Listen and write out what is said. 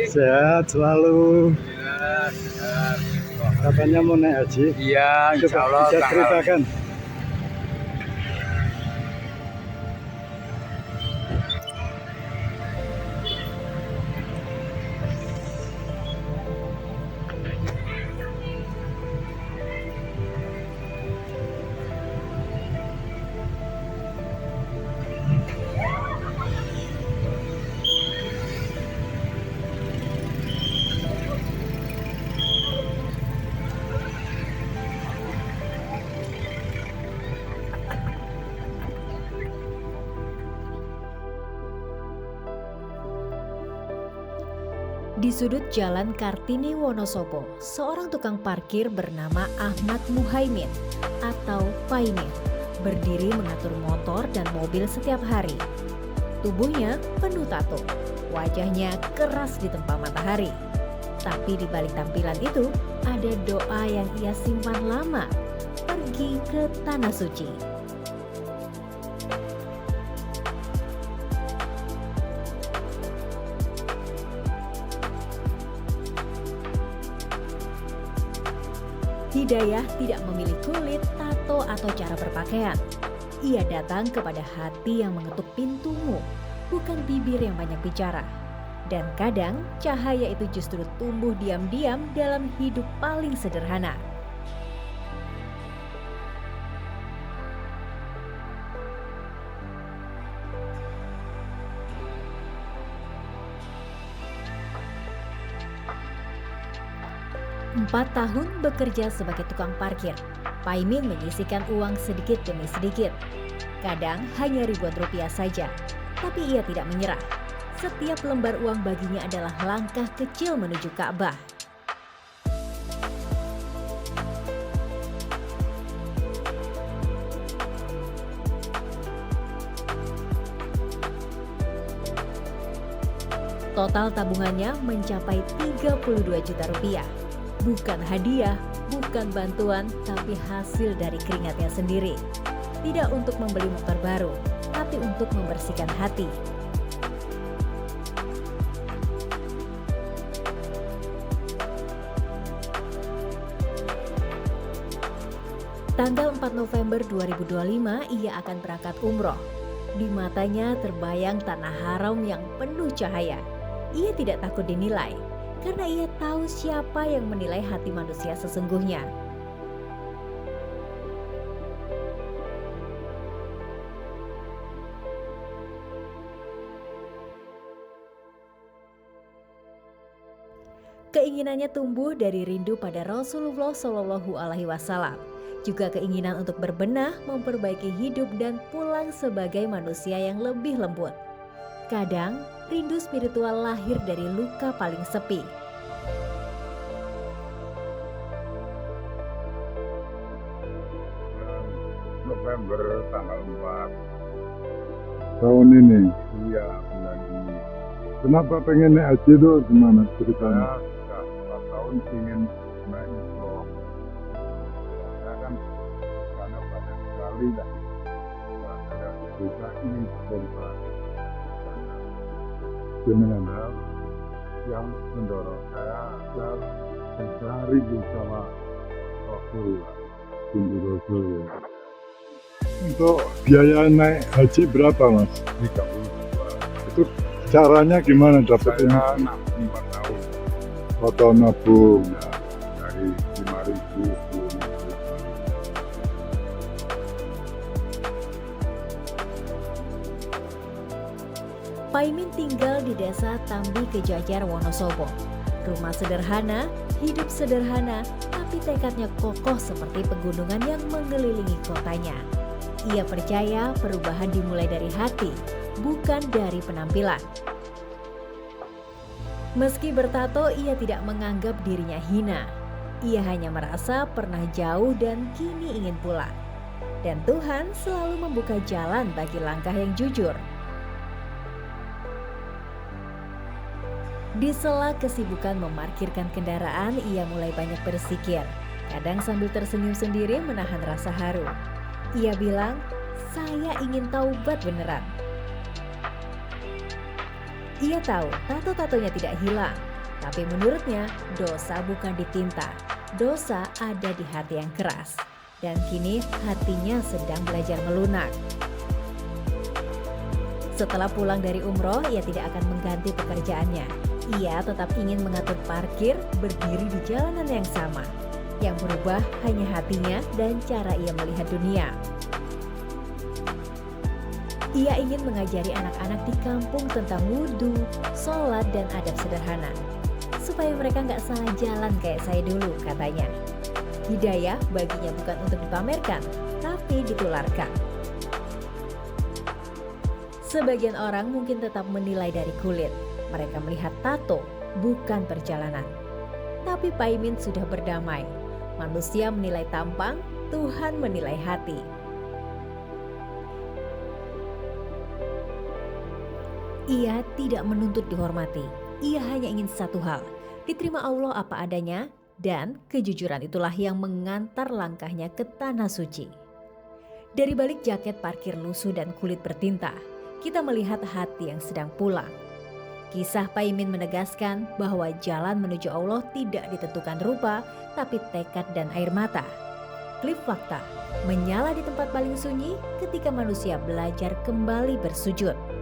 Sehat selalu. Ya, sehat. Katanya mau naik haji. Iya, insya Coba Allah. bisa ceritakan. Di sudut jalan Kartini Wonosobo, seorang tukang parkir bernama Ahmad Muhaimin atau Paimin berdiri mengatur motor dan mobil setiap hari. Tubuhnya penuh tato, wajahnya keras ditempa matahari. Tapi di balik tampilan itu ada doa yang ia simpan lama, pergi ke Tanah Suci. Hidayah tidak memilih kulit, tato, atau cara berpakaian. Ia datang kepada hati yang mengetuk pintumu, bukan bibir yang banyak bicara. Dan kadang cahaya itu justru tumbuh diam-diam dalam hidup paling sederhana. Empat tahun bekerja sebagai tukang parkir, Paimin menyisihkan uang sedikit demi sedikit. Kadang hanya ribuan rupiah saja, tapi ia tidak menyerah. Setiap lembar uang baginya adalah langkah kecil menuju Ka'bah. Total tabungannya mencapai 32 juta rupiah. Bukan hadiah, bukan bantuan, tapi hasil dari keringatnya sendiri. Tidak untuk membeli motor baru, tapi untuk membersihkan hati. Tanggal 4 November 2025 ia akan berangkat umroh. Di matanya terbayang tanah haram yang penuh cahaya. Ia tidak takut dinilai, karena ia tahu siapa yang menilai hati manusia sesungguhnya. Keinginannya tumbuh dari rindu pada Rasulullah Shallallahu Alaihi Wasallam, juga keinginan untuk berbenah, memperbaiki hidup dan pulang sebagai manusia yang lebih lembut. Kadang rindu spiritual lahir dari luka paling sepi. November tanggal 4 Tahun ini. iya bulan ini. Kenapa pengen naik haji itu? Gimana ceritanya? Saya sudah 4 tahun ingin naik umroh. Saya kan karena banyak sekali lah. Ada berita ini berubah. Gimana? Yang mendorong saya mencari bersama Rasul. Tunggu Rasul ya. Untuk biaya naik haji berapa mas? 32. Itu caranya gimana dapetin? Saya 4 tahun. Atau nabung? Ya, dari 5.000, 10.000. Paimin tinggal di desa Tambi Kejajar, Wonosobo. Rumah sederhana, hidup sederhana, tapi tekadnya kokoh seperti pegunungan yang mengelilingi kotanya. Ia percaya perubahan dimulai dari hati, bukan dari penampilan. Meski bertato, ia tidak menganggap dirinya hina. Ia hanya merasa pernah jauh dan kini ingin pulang. Dan Tuhan selalu membuka jalan bagi langkah yang jujur. Di sela kesibukan memarkirkan kendaraan, ia mulai banyak bersikir. Kadang sambil tersenyum sendiri menahan rasa haru. Ia bilang, saya ingin taubat beneran. Ia tahu tato-tatonya tidak hilang, tapi menurutnya dosa bukan di tinta, dosa ada di hati yang keras. Dan kini hatinya sedang belajar melunak. Setelah pulang dari umroh, ia tidak akan mengganti pekerjaannya. Ia tetap ingin mengatur parkir berdiri di jalanan yang sama. Yang berubah hanya hatinya dan cara ia melihat dunia. Ia ingin mengajari anak-anak di kampung tentang wudhu, sholat, dan adab sederhana. Supaya mereka nggak salah jalan kayak saya dulu, katanya. Hidayah baginya bukan untuk dipamerkan, tapi ditularkan. Sebagian orang mungkin tetap menilai dari kulit. Mereka melihat tato, bukan perjalanan. Tapi Paimin sudah berdamai. Manusia menilai tampang, Tuhan menilai hati. Ia tidak menuntut dihormati. Ia hanya ingin satu hal, diterima Allah apa adanya, dan kejujuran itulah yang mengantar langkahnya ke tanah suci. Dari balik jaket parkir lusuh dan kulit bertinta, kita melihat hati yang sedang pulang. Kisah Paimin menegaskan bahwa jalan menuju Allah tidak ditentukan rupa, tapi tekad dan air mata. Klip fakta, menyala di tempat paling sunyi ketika manusia belajar kembali bersujud.